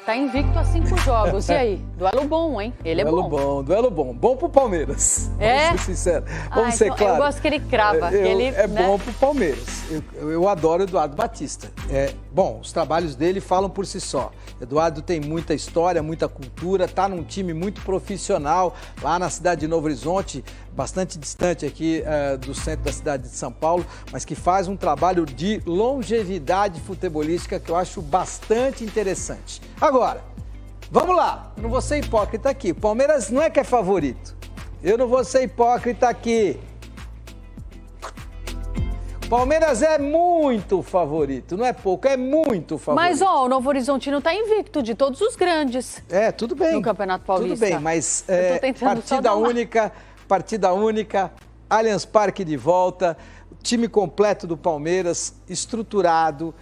Tá invicto a 5 jogos. E aí? Duelo bom, hein? Ele é bom. Duelo bom. Bom pro Palmeiras. É? Vamos ser sinceros. Vamos ser então, claros. eu gosto que ele crava. É bom pro Palmeiras. Eu adoro o Eduardo Batista. Bom, os trabalhos dele falam por si só. Eduardo tem muita história, muita cultura, tá num time muito profissional lá na cidade de Novo Horizonte, bastante distante aqui do centro da cidade de São Paulo, mas que faz um trabalho de longevidade futebolística que eu acho bastante interessante. Agora, vamos lá, não vou ser hipócrita aqui. O Palmeiras não é que é favorito. Eu não vou ser hipócrita aqui. Palmeiras é muito favorito, não é pouco, é muito favorito. Mas, o Novo Horizontino tá invicto de todos os grandes. Tudo bem. No Campeonato Paulista. Tudo bem, mas partida única, Allianz Parque de volta, time completo do Palmeiras, estruturado,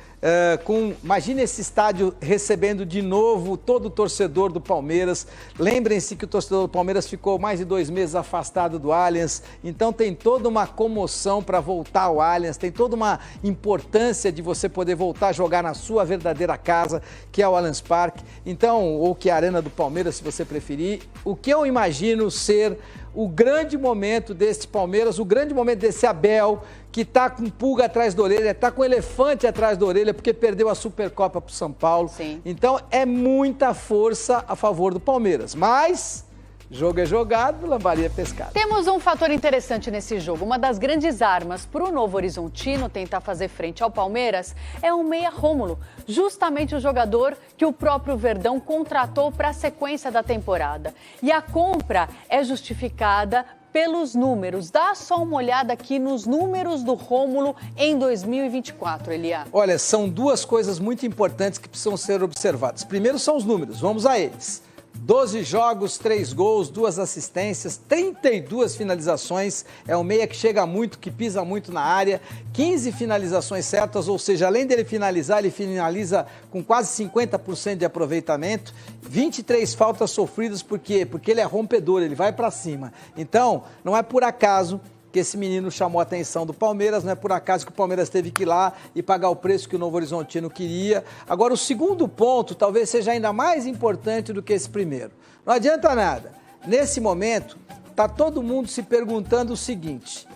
imagine esse estádio recebendo de novo todo o torcedor do Palmeiras. Lembrem-se que o torcedor do Palmeiras ficou mais de 2 meses afastado do Allianz, então tem toda uma comoção para voltar ao Allianz, tem toda uma importância de você poder voltar a jogar na sua verdadeira casa, que é o Allianz Parque, então, ou que é a Arena do Palmeiras, se você preferir. O que eu imagino ser o grande momento desse Palmeiras, o grande momento desse Abel, que está com pulga atrás da orelha, está com elefante atrás da orelha, porque perdeu a Supercopa para o São Paulo. Sim. Então, é muita força a favor do Palmeiras. Mas, jogo é jogado, lambaria é pescado. Temos um fator interessante nesse jogo. Uma das grandes armas para o Novo Horizontino tentar fazer frente ao Palmeiras é o meia Rômulo, justamente o jogador que o próprio Verdão contratou para a sequência da temporada. E a compra é justificada pelos números. Dá só uma olhada aqui nos números do Rômulo em 2024, Elia. Olha, são duas coisas muito importantes que precisam ser observadas. Primeiro são os números, vamos a eles. 12 jogos, 3 gols, 2 assistências, 32 finalizações, é um meia que chega muito, que pisa muito na área, 15 finalizações certas, ou seja, além dele finalizar, ele finaliza com quase 50% de aproveitamento, 23 faltas sofridas, por quê? Porque ele é rompedor, ele vai para cima. Então, não é por acaso que esse menino chamou a atenção do Palmeiras, não é por acaso que o Palmeiras teve que ir lá e pagar o preço que o Novo Horizontino queria. Agora, o segundo ponto talvez seja ainda mais importante do que esse primeiro. Não adianta nada. Nesse momento, está todo mundo se perguntando o seguinte: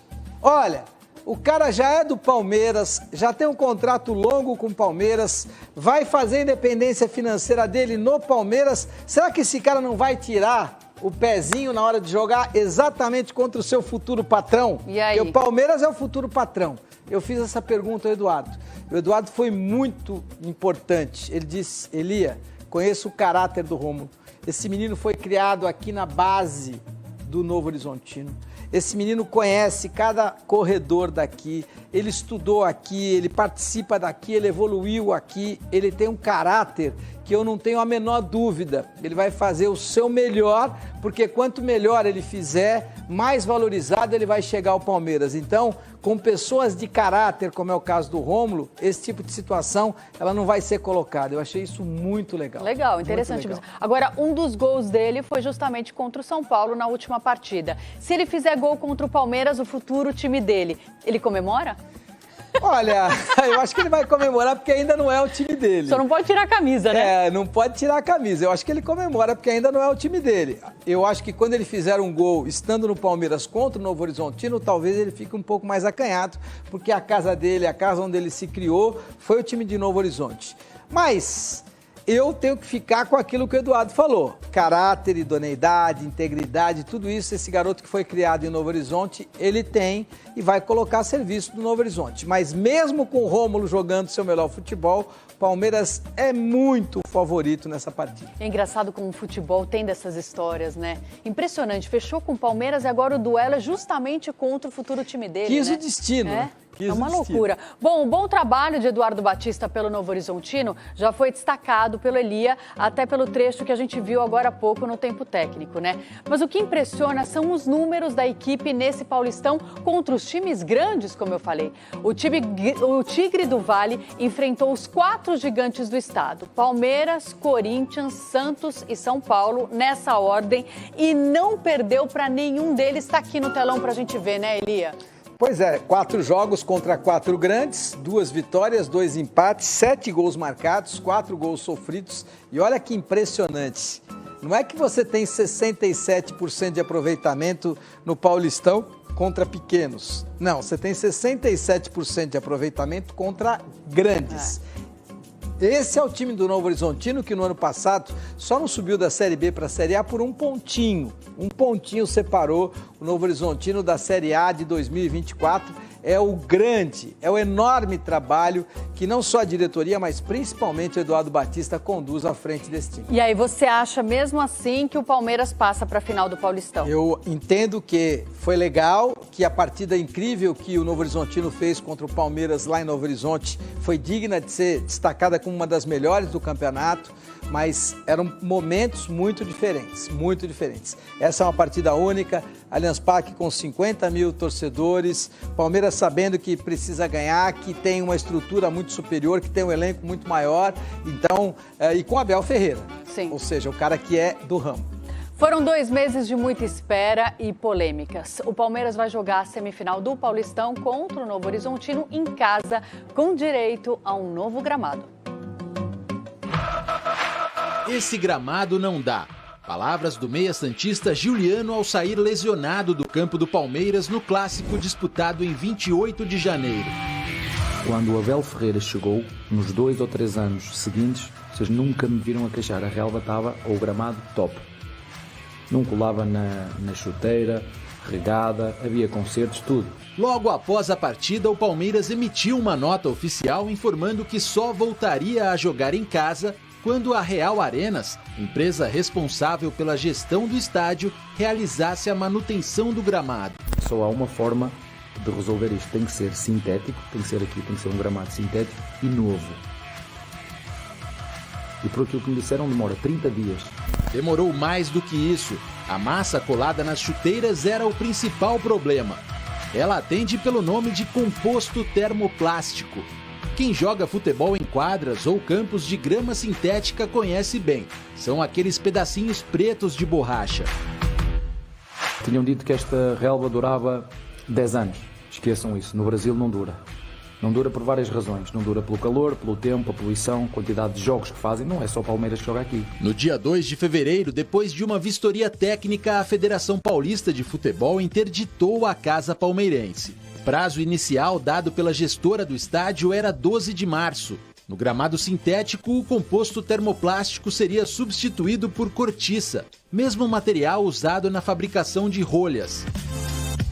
olha, o cara já é do Palmeiras, já tem um contrato longo com o Palmeiras, vai fazer a independência financeira dele no Palmeiras, será que esse cara não vai tirar o pezinho na hora de jogar exatamente contra o seu futuro patrão? E aí? Porque o Palmeiras é o futuro patrão. Eu fiz essa pergunta ao Eduardo. O Eduardo foi muito importante. Ele disse: Elia, conheço o caráter do Rômulo. Esse menino foi criado aqui na base do Novo Horizontino. Esse menino conhece cada corredor daqui, ele estudou aqui, ele participa daqui, ele evoluiu aqui, ele tem um caráter que eu não tenho a menor dúvida. Ele vai fazer o seu melhor, porque quanto melhor ele fizer, mais valorizado ele vai chegar ao Palmeiras. Então, com pessoas de caráter, como é o caso do Rômulo, esse tipo de situação, ela não vai ser colocada. Eu achei isso muito legal. Legal, interessante. Muito legal. Agora, um dos gols dele foi justamente contra o São Paulo na última partida. Se ele fizer gol contra o Palmeiras, o futuro time dele, ele comemora? Olha, eu acho que ele vai comemorar porque ainda não é o time dele. Só não pode tirar a camisa, né? Não pode tirar a camisa. Eu acho que ele comemora porque ainda não é o time dele. Eu acho que quando ele fizer um gol estando no Palmeiras contra o Novo Horizontino, talvez ele fique um pouco mais acanhado, porque a casa dele, a casa onde ele se criou, foi o time de Novo Horizonte. Mas eu tenho que ficar com aquilo que o Eduardo falou. Caráter, idoneidade, integridade, tudo isso, esse garoto que foi criado em Novo Horizonte, ele tem e vai colocar a serviço do Novo Horizonte. Mas mesmo com o Rômulo jogando seu melhor futebol, Palmeiras é muito favorito nessa partida. É engraçado como o futebol tem dessas histórias, né? Impressionante. Fechou com o Palmeiras e agora o duelo é justamente contra o futuro time dele, Quis né? o destino. É uma loucura. Bom, o bom trabalho de Eduardo Batista pelo Novo Horizontino já foi destacado pelo Elia, até pelo trecho que a gente viu agora há pouco no tempo técnico, né? Mas o que impressiona são os números da equipe nesse Paulistão contra os times grandes, como eu falei. O Tigre do Vale enfrentou os 4 gigantes do estado: Palmeiras, Corinthians, Santos e São Paulo, nessa ordem, e não perdeu para nenhum deles. Está aqui no telão para a gente ver, né, Elia? Pois é, 4 jogos contra 4 grandes, 2 vitórias, 2 empates, 7 gols marcados, 4 gols sofridos. E olha que impressionante. Não é que você tem 67% de aproveitamento no Paulistão contra pequenos. Não, você tem 67% de aproveitamento contra grandes. Esse é o time do Novo Horizontino que no ano passado só não subiu da Série B para a Série A por um pontinho. Um pontinho separou o Novo Horizontino da Série A de 2024. É o grande, é o enorme trabalho que não só a diretoria, mas principalmente o Eduardo Batista conduz à frente desse time. E aí você acha mesmo assim que o Palmeiras passa para a final do Paulistão? Eu entendo que foi legal, que a partida incrível que o Novo Horizontino fez contra o Palmeiras lá em Novo Horizonte foi digna de ser destacada como uma das melhores do campeonato, mas eram momentos muito diferentes, muito diferentes. Essa é uma partida única, Allianz Parque com 50 mil torcedores, Palmeiras sabendo que precisa ganhar, que tem uma estrutura muito superior, que tem um elenco muito maior, então, e com Abel Ferreira, Sim. Ou seja, o cara que é do ramo. Foram 2 meses de muita espera e polêmicas. O Palmeiras vai jogar a semifinal do Paulistão contra o Novo Horizontino em casa, com direito a um novo gramado. Esse gramado não dá. Palavras do meia santista Giuliano ao sair lesionado do campo do Palmeiras no clássico disputado em 28 de janeiro. Quando o Abel Ferreira chegou, nos 2 ou 3 anos seguintes, vocês nunca me viram a queixar. A relva estava ao gramado top. Não colava na chuteira, regada, havia concertos, tudo. Logo após a partida, o Palmeiras emitiu uma nota oficial informando que só voltaria a jogar em casa quando a Real Arenas, empresa responsável pela gestão do estádio, realizasse a manutenção do gramado. Só há uma forma de resolver isto. Tem que ser sintético, tem que ser um gramado sintético e novo. E por aquilo que me disseram, demora 30 dias. Demorou mais do que isso. A massa colada nas chuteiras era o principal problema. Ela atende pelo nome de composto termoplástico. Quem joga futebol em quadras ou campos de grama sintética conhece bem. São aqueles pedacinhos pretos de borracha. Tinham dito que esta relva durava 10 anos. Esqueçam isso. No Brasil não dura. Não dura por várias razões. Não dura pelo calor, pelo tempo, a poluição, quantidade de jogos que fazem. Não é só o Palmeiras que joga aqui. No dia 2 de fevereiro, depois de uma vistoria técnica, a Federação Paulista de Futebol interditou a Casa Palmeirense. O prazo inicial dado pela gestora do estádio era 12 de março. No gramado sintético, o composto termoplástico seria substituído por cortiça, mesmo material usado na fabricação de rolhas.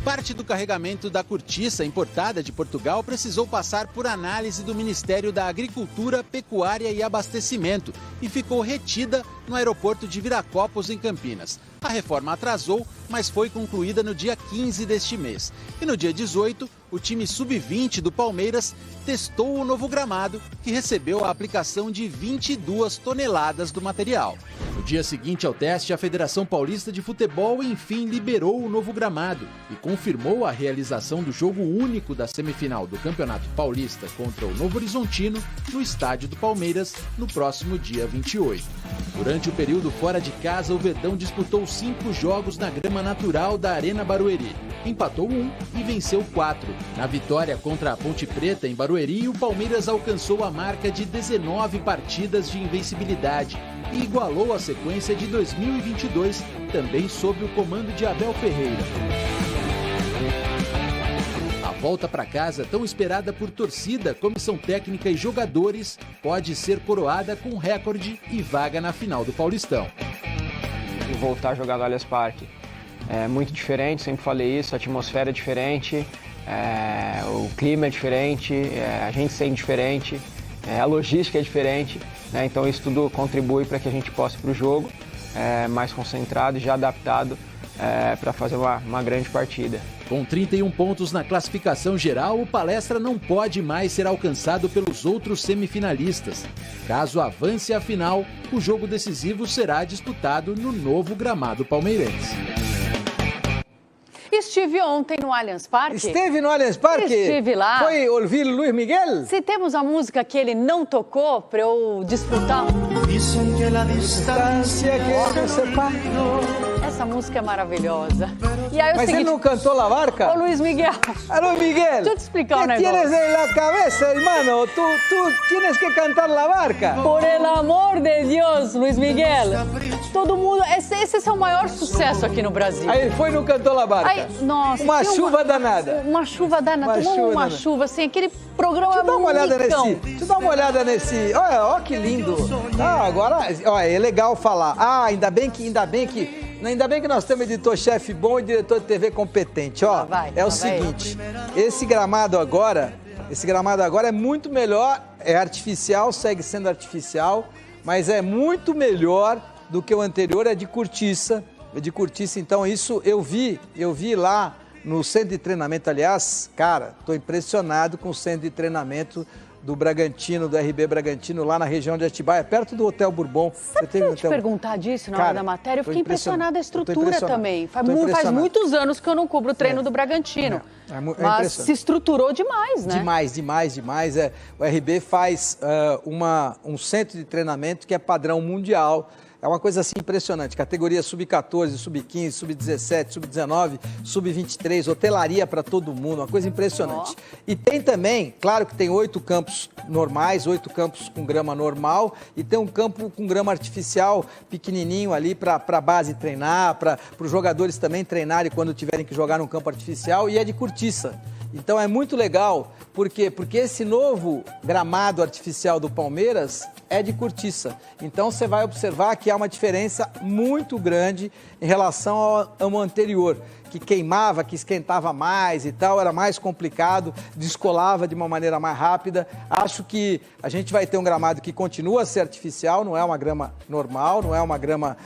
Parte do carregamento da cortiça importada de Portugal precisou passar por análise do Ministério da Agricultura, Pecuária e Abastecimento e ficou retida no aeroporto de Viracopos, em Campinas. A reforma atrasou, mas foi concluída no dia 15 deste mês. E no dia 18, o time sub-20 do Palmeiras testou o novo gramado, que recebeu a aplicação de 22 toneladas do material. No dia seguinte ao teste, a Federação Paulista de Futebol enfim liberou o novo gramado e confirmou a realização do jogo único da semifinal do Campeonato Paulista contra o Novo Horizontino no estádio do Palmeiras no próximo dia 28. Durante o período fora de casa, o Verdão disputou 5 jogos na grama natural da Arena Barueri. Empatou 1 e venceu 4. Na vitória contra a Ponte Preta em Barueri, o Palmeiras alcançou a marca de 19 partidas de invencibilidade e igualou a sequência de 2022, também sob o comando de Abel Ferreira. A volta para casa, tão esperada por torcida, comissão técnica e jogadores, pode ser coroada com recorde e vaga na final do Paulistão. E voltar a jogar no Allianz Parque é muito diferente, sempre falei isso, a atmosfera é diferente, o clima é diferente, a gente sente diferente, a logística é diferente, né? Então isso tudo contribui para que a gente possa ir para o jogo mais concentrado e já adaptado para fazer uma grande partida. Com 31 pontos na classificação geral, o Palestra não pode mais ser alcançado pelos outros semifinalistas. Caso avance à final, o jogo decisivo será disputado no novo gramado palmeirense. Estive ontem no Allianz Parque. Esteve no Allianz Parque? Estive lá. Foi ouvir Luiz Miguel? Se temos a música que ele não tocou para eu disputar... Dicen que la distancia que nos separa. Essa essa música é maravilhosa. E aí, Mas ele não cantou La Barca? Ô, Luiz Miguel. Alô, Miguel. Deixa eu te explicar um ¿Qué negócio. tienes en la cabeza, hermano? Tú tienes que cantar La Barca. Por el amor de Deus, Luiz Miguel. Todo mundo... Esse é o maior sucesso aqui no Brasil. Aí ele foi e não cantou La Barca. Ai, nossa, Uma que chuva danada. Uma chuva danada. Uma Tomou chuva uma danada. chuva, assim, aquele programa Deixa eu dar uma olhada micão. Deixa eu dar uma olhada nesse. Olha que lindo. Ah, agora, olha, é legal falar. Ah, ainda bem que nós temos editor-chefe bom e diretor de TV competente. Ó, é o seguinte, esse gramado agora é muito melhor, é artificial, segue sendo artificial, mas é muito melhor do que o anterior, é de cortiça. Então isso eu vi lá no centro de treinamento. Aliás, cara, estou impressionado com o centro de treinamento do Bragantino, do RB Bragantino, lá na região de Atibaia, perto do Hotel Bourbon. Sabe que eu ia te perguntar disso na hora da matéria? Eu fiquei impressionada a estrutura também. Faz muitos anos que eu não cubro o treino do Bragantino. Mas se estruturou demais, né? Demais. O RB faz um centro de treinamento que é padrão mundial. É uma coisa assim impressionante, categoria sub-14, sub-15, sub-17, sub-19, sub-23, hotelaria para todo mundo, uma coisa impressionante. E tem também, claro que tem 8 campos normais, 8 campos com grama normal e tem um campo com grama artificial pequenininho ali para a base treinar, para os jogadores também treinarem quando tiverem que jogar num campo artificial e é de cortiça. Então é muito legal, por quê? Porque esse novo gramado artificial do Palmeiras é de cortiça. Então você vai observar que há uma diferença muito grande em relação ao anterior, que queimava, que esquentava mais e tal, era mais complicado, descolava de uma maneira mais rápida. Acho que a gente vai ter um gramado que continua a ser artificial, não é uma grama normal, não é uma grama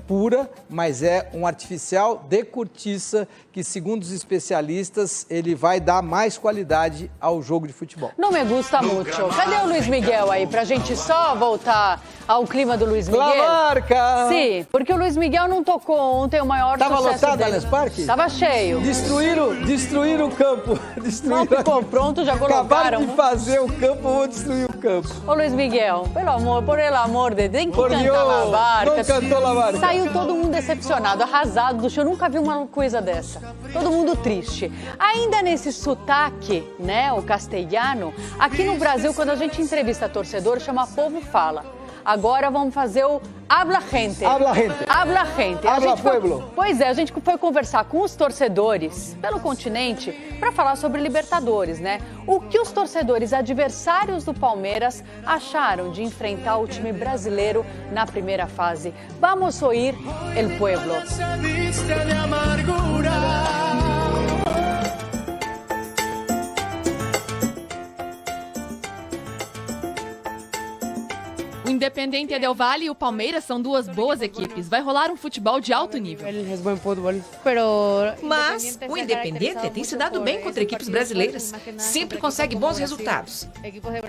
pura, mas é um artificial de cortiça que, segundo os especialistas, ele vai dar mais qualidade ao jogo de futebol. Não me gusta muito. Cadê o Luiz Miguel aí, pra gente só voltar ao clima do Luiz Miguel? La Barca! Sim, porque o Luiz Miguel não tocou ontem o maior sucesso dele. Tava lotado Allianz Parque? Tava cheio. Destruíram o campo. Não ficou pronto, já colocaram. Acabaram de fazer o campo, vou destruir o campo. Ô Luiz Miguel, por el amor de Deus, tem que cantar La Barca. Não cantou La Barca. Saiu todo mundo decepcionado, arrasado do show. Eu nunca vi uma coisa dessa. Todo mundo triste. Ainda nesse sotaque, né, o castelhano, aqui no Brasil, quando a gente entrevista torcedor, chama Povo Fala. Agora vamos fazer o Habla Gente. Habla Gente. Habla Gente. Habla Pueblo. Pois é, a gente foi conversar com os torcedores pelo continente para falar sobre Libertadores, né? O que os torcedores adversários do Palmeiras acharam de enfrentar o time brasileiro na primeira fase. Vamos oír el pueblo. O Independiente Del Valle e o Palmeiras são duas boas equipes. Vai rolar um futebol de alto nível. Mas o Independiente tem se dado bem contra equipes brasileiras. Sempre consegue bons resultados.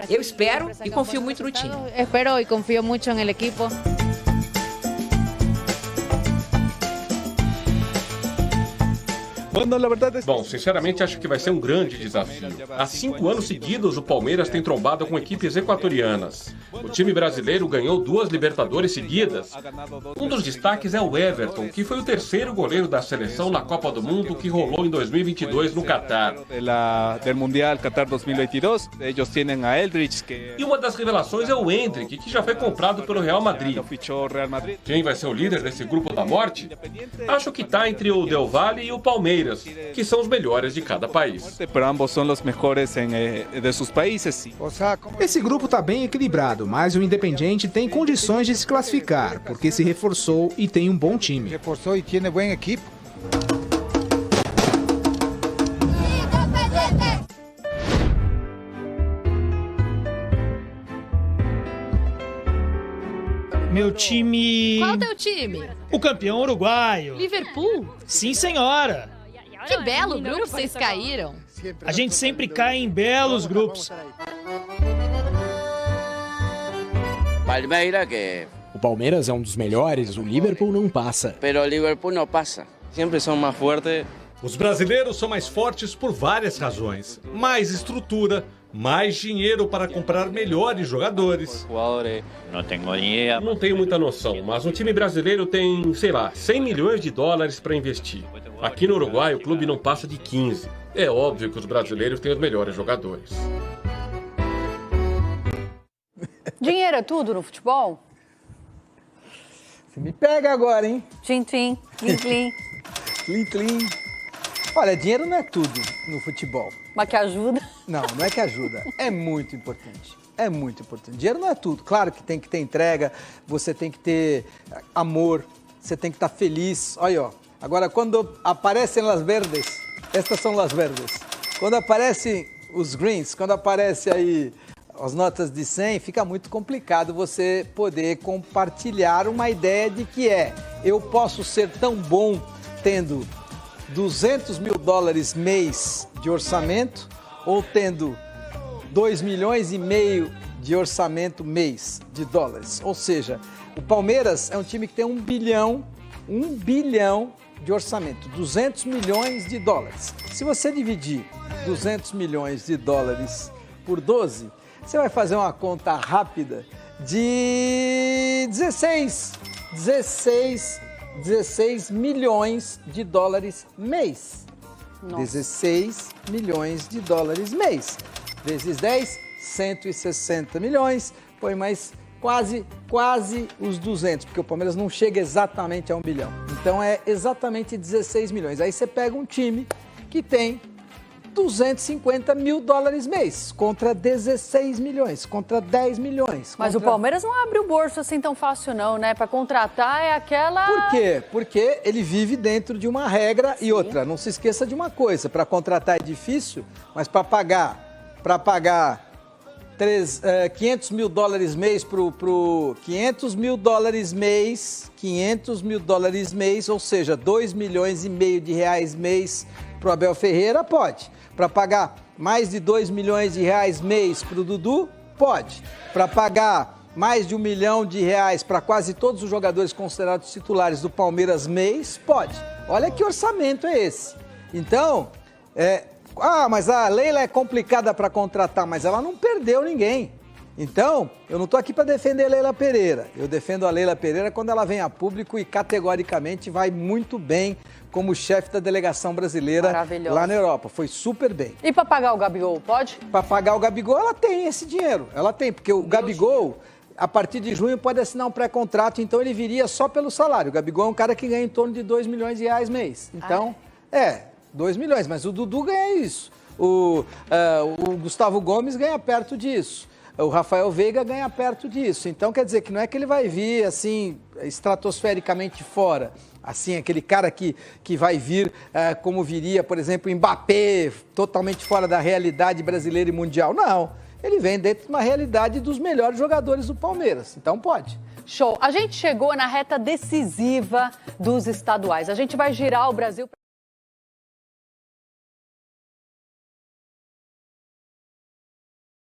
Eu espero e confio muito no time. Espero e confio muito no equipo. Bom, sinceramente acho que vai ser um grande desafio. Há 5 anos seguidos o Palmeiras tem trombado com equipes equatorianas. O time brasileiro ganhou 2 Libertadores seguidas. Um dos destaques é o Everton, que foi o terceiro goleiro da seleção na Copa do Mundo que rolou em 2022 no Catar. E uma das revelações é o Endrick, que já foi comprado pelo Real Madrid. Quem vai ser o líder desse grupo da morte? Acho que está entre o Del Valle e o Palmeiras, que são os melhores de cada país. Esse grupo está bem equilibrado, mas o Independiente tem condições de se classificar, porque se reforçou e tem um bom time. Reforçou e tem boa equipe. Meu time... Qual teu time? O campeão uruguaio. Liverpool? Sim, senhora. Que belo grupo vocês caíram. A gente sempre cai em belos grupos. O Palmeiras é um dos melhores, o Liverpool não passa. Sempre são mais fortes. Os brasileiros são mais fortes por várias razões. Mais estrutura, mais dinheiro para comprar melhores jogadores. Não tenho muita noção, mas um time brasileiro tem, sei lá, 100 milhões de dólares para investir. Aqui no Uruguai, o clube não passa de 15. É óbvio que os brasileiros têm os melhores jogadores. Dinheiro é tudo no futebol? Você me pega agora, hein? Tchim-tchim, tlim-tlim. Tlim-tlim. Olha, dinheiro não é tudo no futebol. Mas que ajuda? Não, não é que ajuda. É muito importante. É muito importante. Dinheiro não é tudo. Claro que tem que ter entrega, você tem que ter amor, você tem que estar feliz. Olha aí, ó. Agora, quando aparecem Las Verdes, estas são Las Verdes. Quando aparecem os greens, quando aparece aí as notas de 100, fica muito complicado você poder compartilhar uma ideia de que eu posso ser tão bom tendo 200 mil dólares mês de orçamento ou tendo 2 milhões e meio de orçamento mês de dólares. Ou seja, o Palmeiras é um time que tem 1 bilhão de orçamento, 200 milhões de dólares. Se você dividir 200 milhões de dólares por 12, você vai fazer uma conta rápida de 16 milhões de dólares mês. Nossa. 16 milhões de dólares mês. Vezes 10, 160 milhões. Põe mais quase os 200, porque o Palmeiras não chega exatamente a 1 bilhão. Então é exatamente 16 milhões. Aí você pega um time que tem 250 mil dólares mês, contra 16 milhões, contra 10 milhões. Mas o Palmeiras não abre o bolso assim tão fácil não, né? Para contratar é aquela... Por quê? Porque ele vive dentro de uma regra. Sim. E outra, não se esqueça de uma coisa, para contratar é difícil, mas para pagar 500 mil dólares mês pro 500 mil dólares mês, ou seja, 2 milhões e meio de reais mês pro Abel Ferreira, pode. Para pagar mais de 2 milhões de reais mês pro Dudu, pode. Para pagar mais de 1 milhão de reais para quase todos os jogadores considerados titulares do Palmeiras mês, pode. Olha que orçamento é esse. Então, mas a Leila é complicada para contratar, mas ela não perdeu ninguém. Então, eu não estou aqui para defender a Leila Pereira. Eu defendo a Leila Pereira quando ela vem a público e categoricamente vai muito bem como chefe da delegação brasileira lá na Europa. Foi super bem. E para pagar o Gabigol, pode? Para pagar o Gabigol, ela tem esse dinheiro. Ela tem, porque o Gabigol, a partir de junho, pode assinar um pré-contrato, então ele viria só pelo salário. O Gabigol é um cara que ganha em torno de 2 milhões de reais mês. Então, 2 milhões, mas o Dudu ganha isso. O Gustavo Gomes ganha perto disso. O Rafael Veiga ganha perto disso. Então, quer dizer que não é que ele vai vir, assim, estratosfericamente fora. Assim, aquele cara que vai vir como viria, por exemplo, Mbappé, totalmente fora da realidade brasileira e mundial. Não, ele vem dentro de uma realidade dos melhores jogadores do Palmeiras. Então, pode. Show. A gente chegou na reta decisiva dos estaduais. A gente vai girar o Brasil...